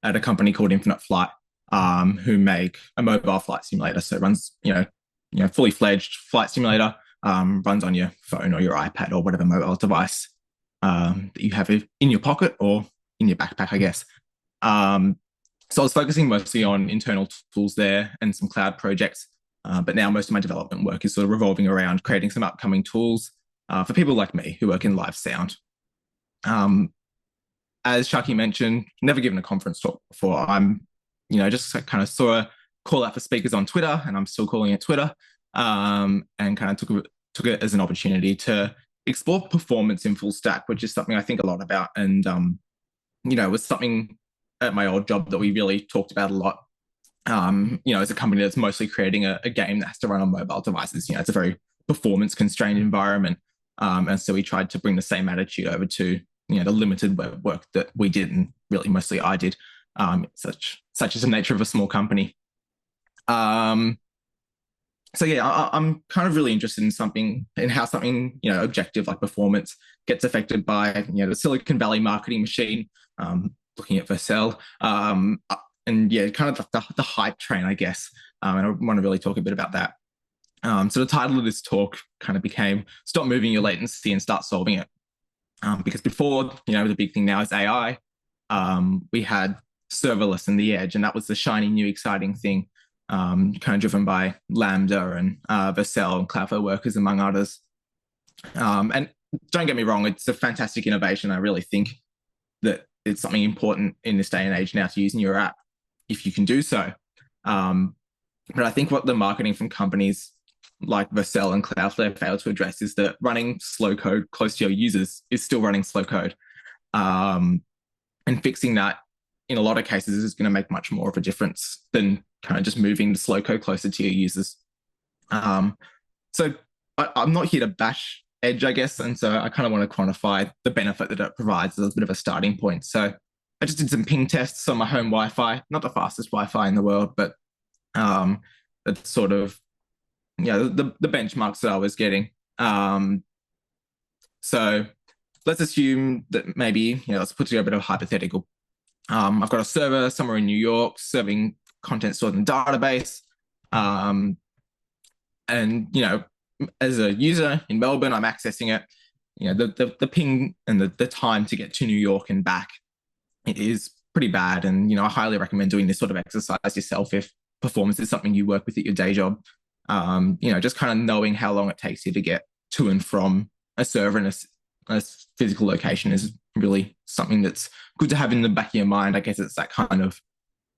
at a company called Infinite Flight, who make a mobile flight simulator. So it runs, fully fledged flight simulator, runs on your phone or your iPad or whatever mobile device that you have in your pocket or in your backpack, I guess. So I was focusing mostly on internal tools there and some cloud projects. But now most of my development work is sort of revolving around creating some upcoming tools for people like me who work in live sound. As Shaki mentioned, never given a conference talk before. I'm, just kind of saw a call out for speakers on Twitter, and I'm still calling it Twitter, and kind of took it as an opportunity to explore performance in full stack, which is something I think a lot about, and it was something at my old job that we really talked about a lot. As a company that's mostly creating a game that has to run on mobile devices, it's a very performance constrained environment. And so we tried to bring the same attitude over to, the limited web work that we did, and really mostly I did, such is the nature of a small company. So yeah, I'm kind of really interested in how something, objective like performance gets affected by, the Silicon Valley marketing machine, looking at Vercel, and yeah, kind of the hype train, I guess. And I want to really talk a bit about that. So the title of this talk kind of became "Stop Moving Your Latency and Start Solving It." Because before, the big thing now is AI. We had serverless and the edge, and that was the shiny new exciting thing, kind of driven by Lambda and Vercel and Cloudflare workers, among others. And don't get me wrong, it's a fantastic innovation. I really think that it's something important in this day and age now to use in your app if you can do so. But I think what the marketing from companies like Vercel and Cloudflare fail to address is that running slow code close to your users is still running slow code. And fixing that in a lot of cases is going to make much more of a difference than kind of just moving the slow code closer to your users. So I'm not here to bash Edge, I guess. And so I kind of want to quantify the benefit that it provides as a bit of a starting point. So I just did some ping tests on my home Wi-Fi, not the fastest Wi-Fi in the world, but that's sort of, the benchmarks that I was getting. So let's assume that maybe, let's put together a bit of a hypothetical. I've got a server somewhere in New York serving content stored in a database. And, as a user in Melbourne, I'm accessing it. The ping and the time to get to New York and back, it is pretty bad. And, I highly recommend doing this sort of exercise yourself if performance is something you work with at your day job. Just kind of knowing how long it takes you to get to and from a server in a physical location is really something that's good to have in the back of your mind. I guess it's that kind of,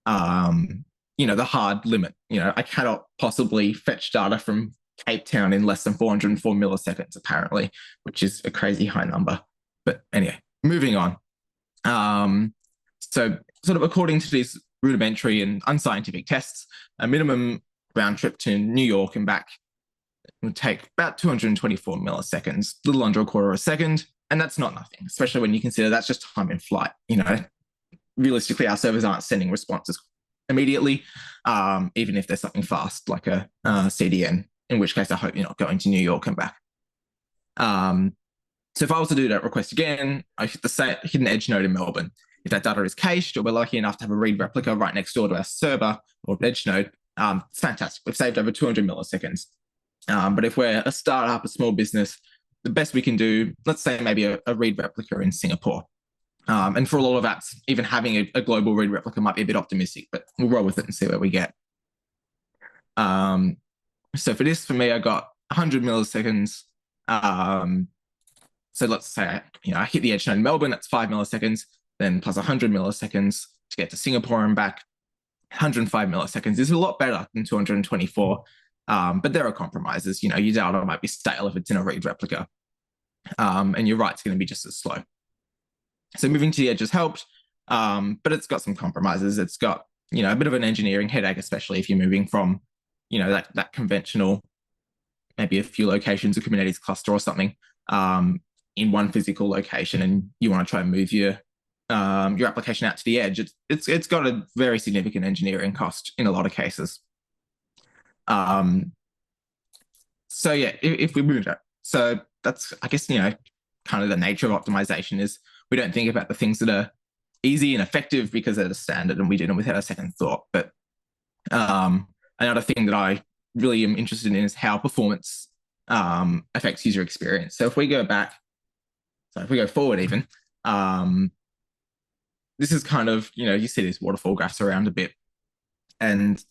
the hard limit. I cannot possibly fetch data from Cape Town in less than 404 milliseconds, apparently, which is a crazy high number. But anyway, moving on. So sort of according to these rudimentary and unscientific tests, a minimum round trip to New York and back would take about 224 milliseconds, a little under a quarter of a second. And that's not nothing, especially when you consider that's just time in flight. Realistically, our servers aren't sending responses immediately, even if there's something fast like a CDN, in which case I hope you're not going to New York and back. So if I was to do that request again, I hit an edge node in Melbourne. If that data is cached, or we're lucky enough to have a read replica right next door to our server or edge node, it's fantastic. We've saved over 200 milliseconds. But if we're a startup, a small business, the best we can do, let's say maybe a read replica in Singapore. And for a lot of apps, even having a global read replica might be a bit optimistic, but we'll roll with it and see where we get. So for this, for me, I got 100 milliseconds. So let's say, I hit the edge node in Melbourne, that's 5 milliseconds, then plus 100 milliseconds to get to Singapore and back. 105 milliseconds is a lot better than 224. But there are compromises. Your data might be stale if it's in a read replica. And your write's going to be just as slow. So moving to the edge has helped, but it's got some compromises. It's got, a bit of an engineering headache, especially if you're moving from, that conventional, maybe a few locations, a Kubernetes cluster or something, in one physical location, and you want to try and move your application out to the edge. It's got a very significant engineering cost in a lot of cases. So yeah, if we move it, so that's, I guess, kind of the nature of optimization is we don't think about the things that are easy and effective because they're the standard and we did them without a second thought. But another thing that I really am interested in is how performance affects user experience. So if we go back, so if we go forward even, this is kind of, you see these waterfall graphs around a bit. And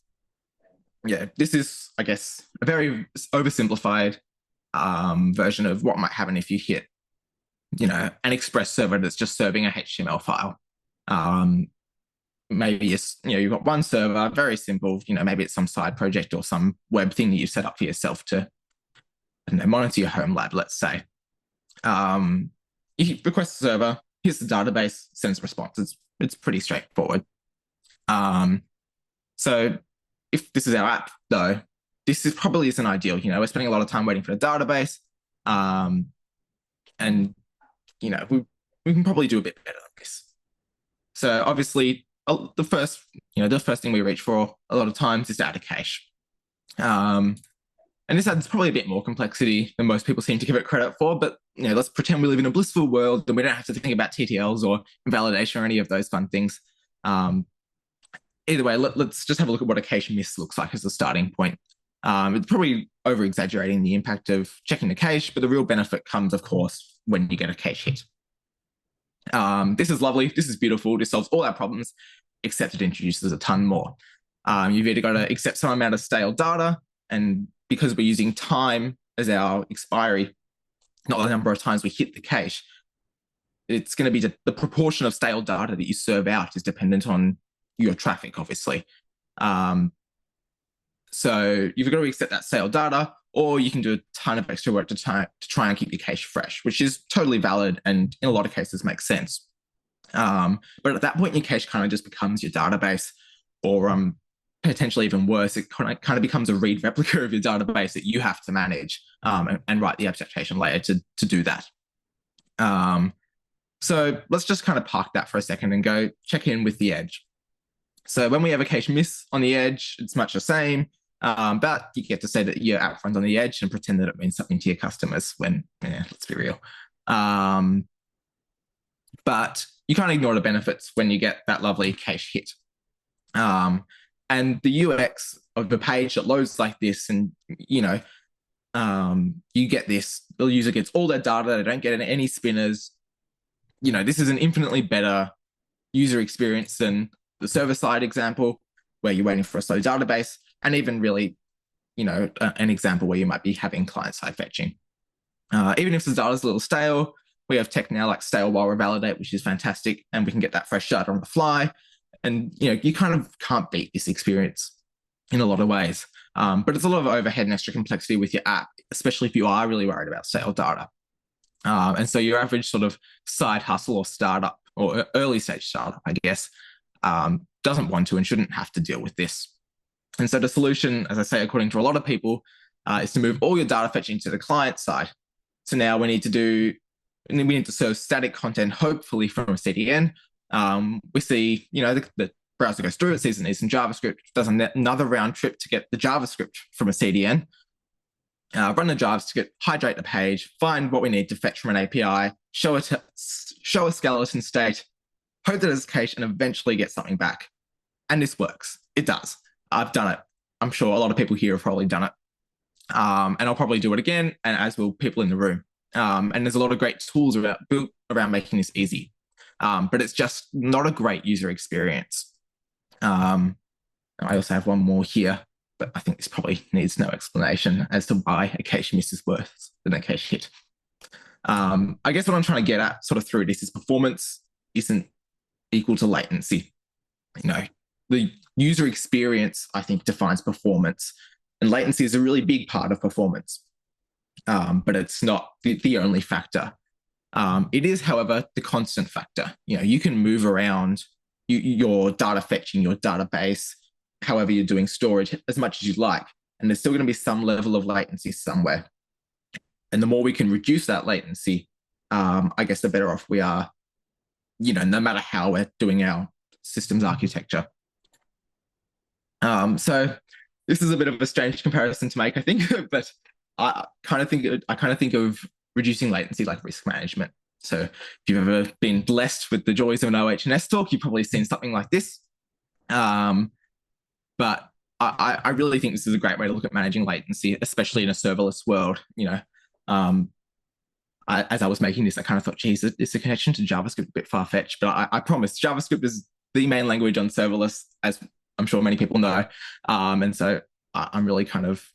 yeah, this is, I guess, a very oversimplified version of what might happen if you hit, an Express server that's just serving a HTML file. Maybe you've got one server, very simple, maybe it's some side project or some web thing that you've set up for yourself to, monitor your home lab, let's say. You request a server, here's the database, sends responses. It's pretty straightforward. So if this is our app, though, this probably isn't ideal. We're spending a lot of time waiting for the database. And, we can probably do a bit better than this. So obviously, the first thing we reach for a lot of times is to add a cache. And this adds probably a bit more complexity than most people seem to give it credit for, but let's pretend we live in a blissful world and we don't have to think about TTLs or invalidation or any of those fun things. Either way, let's just have a look at what a cache miss looks like as a starting point. It's probably over-exaggerating the impact of checking the cache, but the real benefit comes, of course, when you get a cache hit. This is lovely. This is beautiful. This solves all our problems, except it introduces a ton more. You've either got to accept some amount of stale data, and because we're using time as our expiry, not the number of times we hit the cache, it's going to be the proportion of stale data that you serve out is dependent on your traffic, obviously. So you've got to accept that stale data, or you can do a ton of extra work to try and keep your cache fresh, which is totally valid and in a lot of cases makes sense. But at that point, your cache kind of just becomes your database, or potentially even worse, it kind of becomes a read replica of your database that you have to manage and write the abstraction layer to do that. So let's just kind of park that for a second and go check in with the edge. So when we have a cache miss on the edge, it's much the same, but you get to say that your app runs on the edge and pretend that it means something to your customers when, let's be real. But you can't ignore the benefits when you get that lovely cache hit. And the UX of the page that loads like this, and, you get this, the user gets all their data, they don't get any spinners. This is an infinitely better user experience than the server-side example where you're waiting for a slow database, and even really, an example where you might be having client-side fetching. Even if the data's a little stale, we have tech now like stale while revalidate, which is fantastic, and we can get that fresh data on the fly. And, you kind of can't beat this experience in a lot of ways. But it's a lot of overhead and extra complexity with your app, especially if you are really worried about stale data. And so your average sort of side hustle or startup, or early stage startup, I guess, doesn't want to and shouldn't have to deal with this. And so the solution, as I say, according to a lot of people, is to move all your data fetching to the client side. So now we need to serve static content, hopefully from a CDN. We see, the browser goes through, it sees it needs some JavaScript, does another round trip to get the JavaScript from a CDN, run the JavaScript, hydrate the page, find what we need to fetch from an API, show a skeleton state, hope that it's cached, and eventually get something back. And this works. It does. I've done it. I'm sure a lot of people here have probably done it. And I'll probably do it again, and as will people in the room. And there's a lot of great tools built around making this easy. But it's just not a great user experience. I also have one more here, but I think this probably needs no explanation as to why a cache miss is worse than a cache hit. I guess what I'm trying to get at sort of through this is performance isn't equal to latency. The user experience, I think, defines performance, and latency is a really big part of performance, but it's not the only factor. It is, however, the constant factor. You can move around your data fetching, your database, however you're doing storage, as much as you like, and there's still going to be some level of latency somewhere. And the more we can reduce that latency, I guess the better off we are, no matter how we're doing our systems architecture. So this is a bit of a strange comparison to make, I think, but I kind of think of reducing latency like risk management. So if you've ever been blessed with the joys of an OH&S talk, you've probably seen something like this. But I really think this is a great way to look at managing latency, especially in a serverless world. As I was making this, I kind of thought, geez, is the connection to JavaScript a bit far-fetched? But I promise, JavaScript is the main language on serverless, as I'm sure many people know. And so I'm really kind of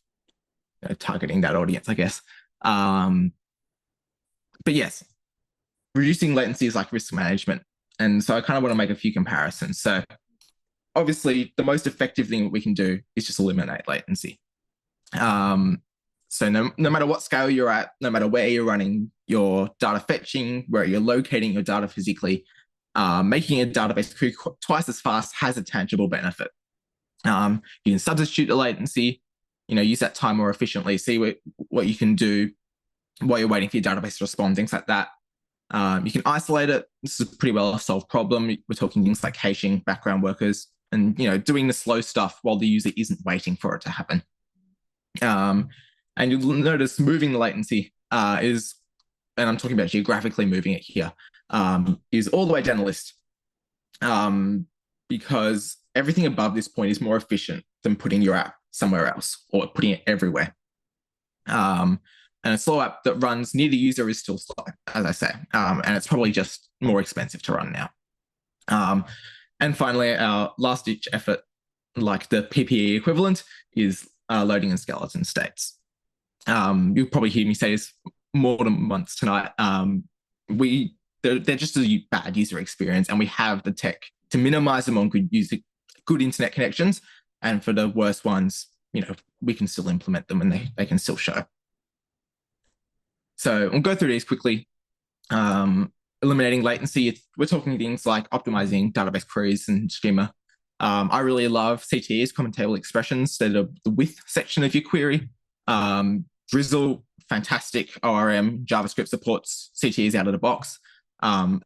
targeting that audience, I guess. But yes, reducing latency is like risk management. And so I kind of want to make a few comparisons. So obviously, the most effective thing we can do is just eliminate latency. So no matter what scale you're at, no matter where you're running your data fetching, where you're locating your data physically, making a database query twice as fast has a tangible benefit. You can substitute the latency, use that time more efficiently, see what you can do while you're waiting for your database to respond, things like that. You can isolate it. This is a pretty well solved problem. We're talking things like caching, background workers, and doing the slow stuff while the user isn't waiting for it to happen. And you'll notice moving the latency is, and I'm talking about geographically moving it here, is all the way down the list. Because everything above this point is more efficient than putting your app somewhere else or putting it everywhere. And a slow app that runs near the user is still slow, as I say, and it's probably just more expensive to run now. And finally, our last-ditch effort, like the PPE equivalent, is loading in skeleton states. You'll probably hear me say this more than once tonight. They're just a bad user experience, and we have the tech to minimize them on good internet connections. And for the worst ones, we can still implement them and they can still show. So we'll go through these quickly. Eliminating latency, we're talking things like optimizing database queries and schema. I really love CTEs, common table expressions, instead of the width section of your query. Drizzle, fantastic ORM. JavaScript supports CTEs out of the box.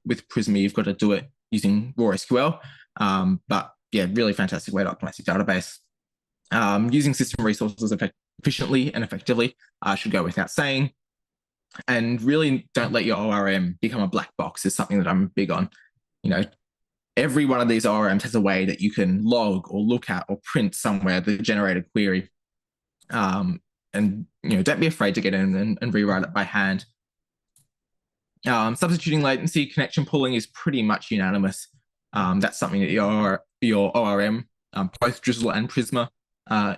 With Prisma, you've got to do it using raw SQL. But yeah, really fantastic way to optimize your database. Using system resources efficiently and effectively should go without saying. And really don't let your ORM become a black box is something that I'm big on. Every one of these ORMs has a way that you can log or look at or print somewhere the generated query. And don't be afraid to get in and rewrite it by hand. Substituting latency, connection pooling is pretty much unanimous. That's something that your ORM, both Drizzle and Prisma,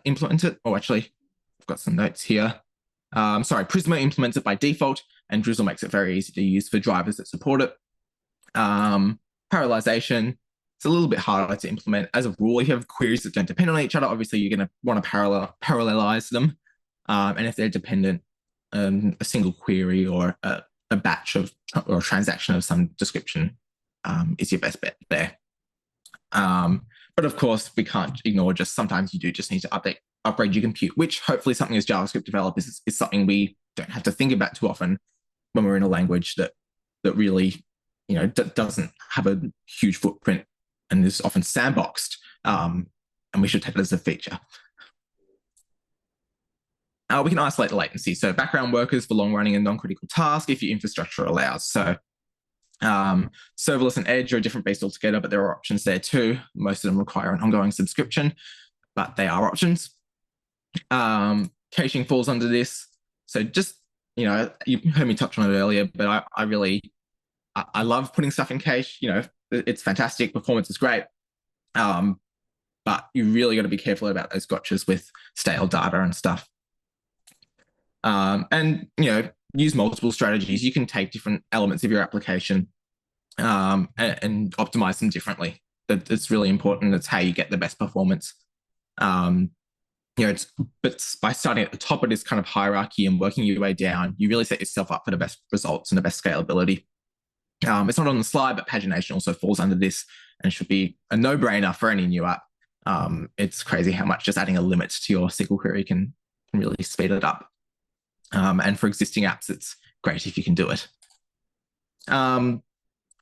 implement it. Oh, actually, I've got some notes here. Prisma implements it by default, and Drizzle makes it very easy to use for drivers that support it. Parallelization, it's a little bit harder to implement. As a rule, if you have queries that don't depend on each other, obviously you're going to want to parallelize them. And if they're dependent, a single query or a batch or a transaction of some description is your best bet there. But of course, we can't ignore just sometimes you do just need to upgrade your compute, which hopefully something as JavaScript developers is something we don't have to think about too often when we're in a language that really doesn't have a huge footprint and is often sandboxed, and we should take it as a feature. We can isolate the latency. So background workers for long-running and non-critical tasks if your infrastructure allows. So serverless and edge are a different beast altogether, but there are options there too. Most of them require an ongoing subscription, but they are options. Caching falls under this. So just, you heard me touch on it earlier, but I love putting stuff in cache. It's fantastic. Performance is great. But you really got to be careful about those gotchas with stale data and stuff. And use multiple strategies. You can take different elements of your application and optimize them differently. It's really important. It's how you get the best performance. But by starting at the top of this kind of hierarchy and working your way down, you really set yourself up for the best results and the best scalability. It's not on the slide, but pagination also falls under this and should be a no-brainer for any new app. It's crazy how much just adding a limit to your SQL query can really speed it up. And for existing apps, it's great if you can do it. And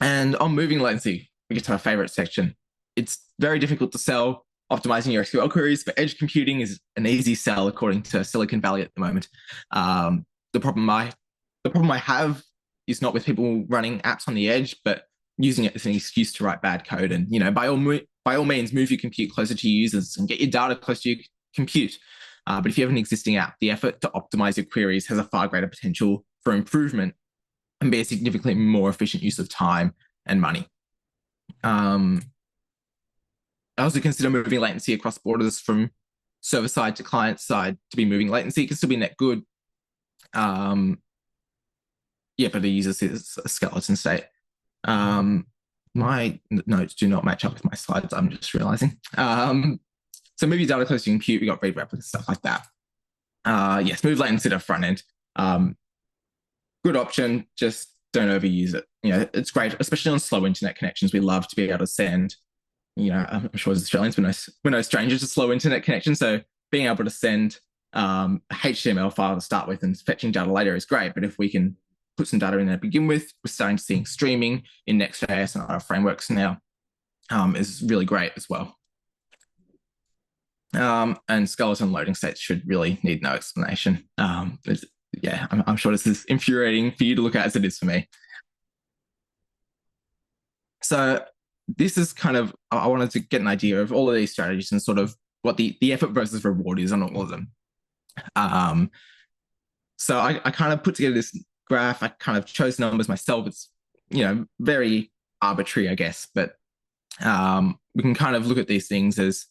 on moving latency, we get to our favorite section. It's very difficult to sell. Optimizing your SQL queries for edge computing is an easy sell, according to Silicon Valley at the moment. The problem I have is not with people running apps on the edge, but using it as an excuse to write bad code. And, by all means, move your compute closer to your users and get your data close to your compute. But if you have an existing app, the effort to optimize your queries has a far greater potential for improvement and be a significantly more efficient use of time and money. I also consider moving latency across borders from server side to client side to be moving latency. It can still be net good. But it uses a skeleton state. My notes do not match up with my slides, I'm just realizing. So move your data close to compute, we got read replicas, stuff like that. Yes, move latency to front end. Good option, just don't overuse it. It's great, especially on slow internet connections. We love to be able to send, I'm sure as Australians, we're no strangers to slow internet connections. So being able to send a HTML file to start with and fetching data later is great. But if we can put some data in there to begin with, we're starting to see streaming in Next.js and other frameworks now, is really great as well. And skeleton loading states should really need no explanation. I'm sure this is infuriating for you to look at as it is for me. So this is kind of, I wanted to get an idea of all of these strategies and sort of what the effort versus reward is on all of them. So I kind of put together this graph. I kind of chose numbers myself. It's, very arbitrary, I guess, but we can kind of look at these things as,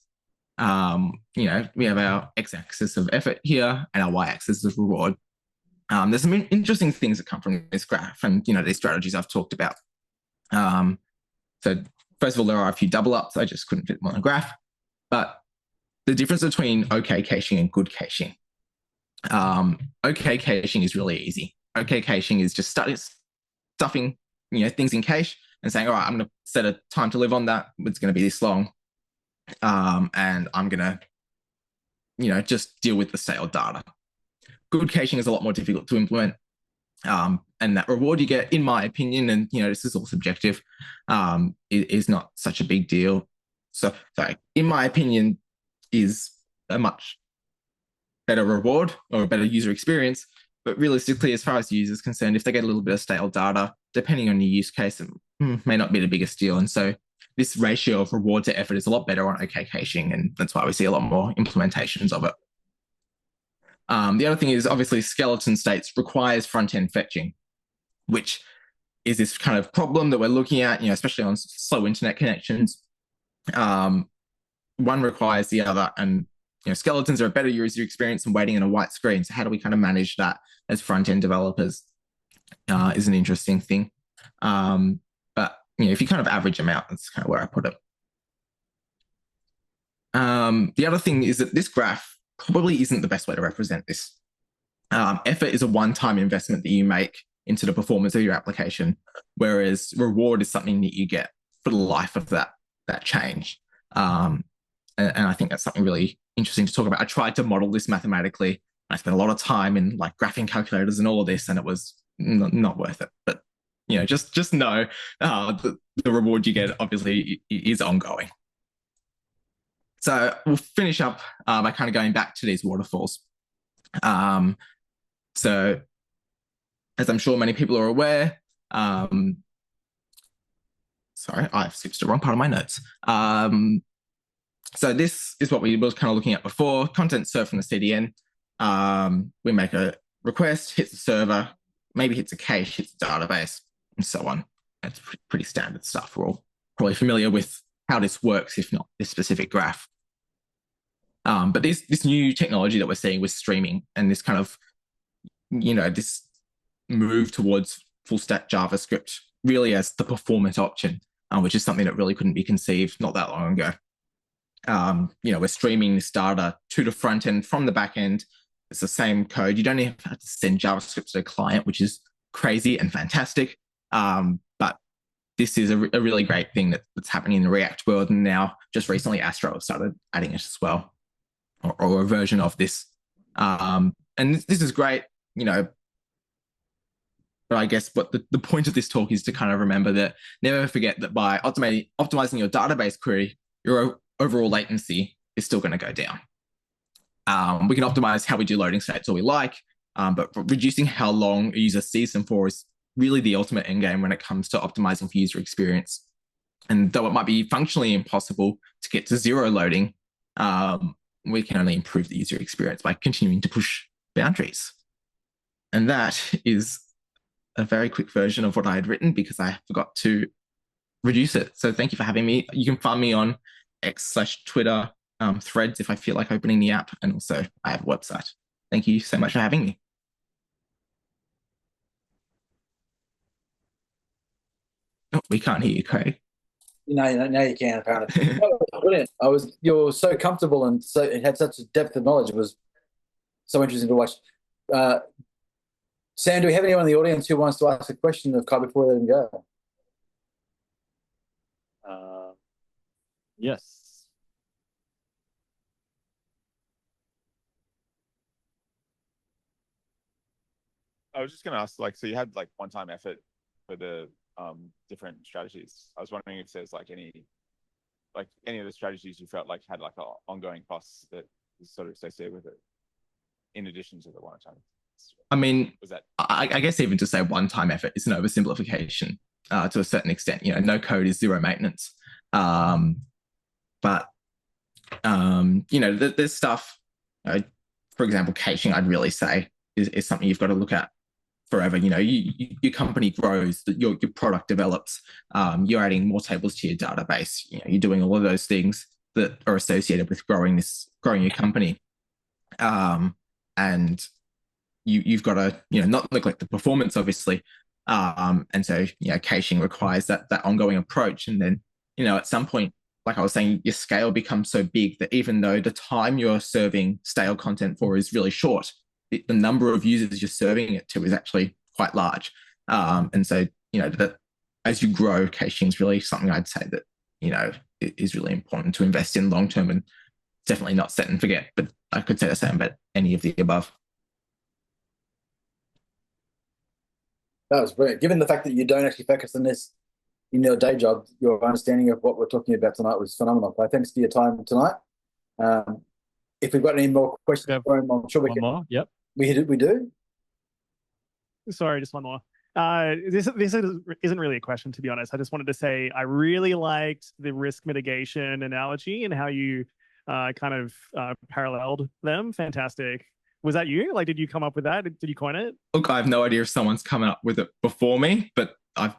we have our x-axis of effort here and our y-axis of reward. There's some interesting things that come from this graph and, these strategies I've talked about. So first of all, there are a few double ups. I just couldn't fit them on a graph. But the difference between okay caching and good caching. Okay caching is really easy. Okay caching is just stuffing, things in cache and saying, all right, I'm going to set a time to live on that. It's going to be this long. And I'm going to, just deal with the stale data. Good caching is a lot more difficult to implement. And that reward you get, in my opinion, and, this is all subjective, is not such a big deal. So in my opinion, is a much better reward or a better user experience. But realistically, as far as the user is concerned, if they get a little bit of stale data, depending on your use case, it may not be the biggest deal. And so this ratio of reward to effort is a lot better on OK caching, and that's why we see a lot more implementations of it. The other thing is obviously skeleton states requires front-end fetching, which is this kind of problem that we're looking at, especially on slow internet connections. One requires the other, and skeletons are a better user experience than waiting on a white screen. So how do we kind of manage that as front-end developers is an interesting thing. But if you kind of average them out, that's kind of where I put it. The other thing is that this graph probably isn't the best way to represent this. Effort is a one-time investment that you make into the performance of your application, whereas reward is something that you get for the life of that change. And I think that's something really interesting to talk about. I tried to model this mathematically. I spent a lot of time in graphing calculators and all of this, and it was not worth it. But just know the reward you get obviously is ongoing. So we'll finish up by kind of going back to these waterfalls. So as I'm sure many people are aware, sorry, I've switched to the wrong part of my notes. So this is what we were kind of looking at before. Content served from the CDN. We make a request, hits the server, maybe hits a cache, hits the database, and so on. That's pretty standard stuff. We're all probably familiar with how this works, if not this specific graph. But this new technology that we're seeing with streaming and this kind of, this move towards full stack JavaScript really as the performance option, which is something that really couldn't be conceived not that long ago. We're streaming this data to the front end from the back end. It's the same code. You don't even have to send JavaScript to the client, which is crazy and fantastic. But this is a really great thing that's happening in the React world. And now just recently Astro have started adding it as well, or a version of this. And this is great, but I guess what the point of this talk is to kind of remember that never forget that by optimizing your database query, your overall latency is still going to go down. We can optimize how we do loading states all we like, but reducing how long a user sees them for is really the ultimate end game when it comes to optimizing for user experience. And though it might be functionally impossible to get to zero loading, we can only improve the user experience by continuing to push boundaries. And that is a very quick version of what I had written because I forgot to reduce it. So thank you for having me. You can find me on X/Twitter, Threads if I feel like opening the app. And also I have a website. Thank you so much for having me. Oh, we can't hear you, Craig. No, you can apparently. Brilliant. You're so comfortable and so it had such a depth of knowledge. It was so interesting to watch. Sam, do we have anyone in the audience who wants to ask a question of Kai before we let him go? Yes. I was just going to ask, like, so you had like one-time effort for the different strategies. I was wondering if there's like any of the strategies you felt like had like ongoing costs that was sort of associated with it, in addition to the one-time. I mean, I guess even to say one-time effort is an oversimplification to a certain extent. You know, no code is zero maintenance. But you know, there's stuff. For example, caching, I'd really say is something you've got to look at forever. You know, your company grows, your product develops, you're adding more tables to your database. You know, you're doing all of those things that are associated with growing your company, and you've got to, you know, not neglect the performance, obviously. And so, you know, caching requires that ongoing approach. And then, you know, at some point, like I was saying, your scale becomes so big that even though the time you're serving stale content for is really short, the number of users you're serving it to is actually quite large. And so, you know, that as you grow, caching is really something I'd say that, you know, it is really important to invest in long term, and definitely not set and forget. But I could say the same about any of the above. That was brilliant. Given the fact that you don't actually focus on this in your day job, your understanding of what we're talking about tonight was phenomenal. Thanks for your time tonight. If we've got any more questions for him, I'm sure we can. One more, yep. We do? Sorry, just one more. This isn't really a question, to be honest. I just wanted to say I really liked the risk mitigation analogy and how you kind of paralleled them. Fantastic. Was that you? Like, did you come up with that? Did you coin it? Look, I have no idea if someone's coming up with it before me, but I've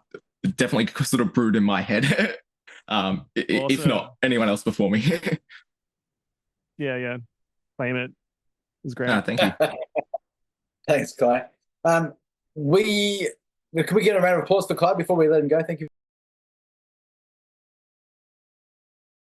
definitely sort of brewed in my head. If not anyone else before me. Yeah. Claim it. It was great. Thank you. Thanks, Kai. Can we get a round of applause for Kai before we let him go? Thank you.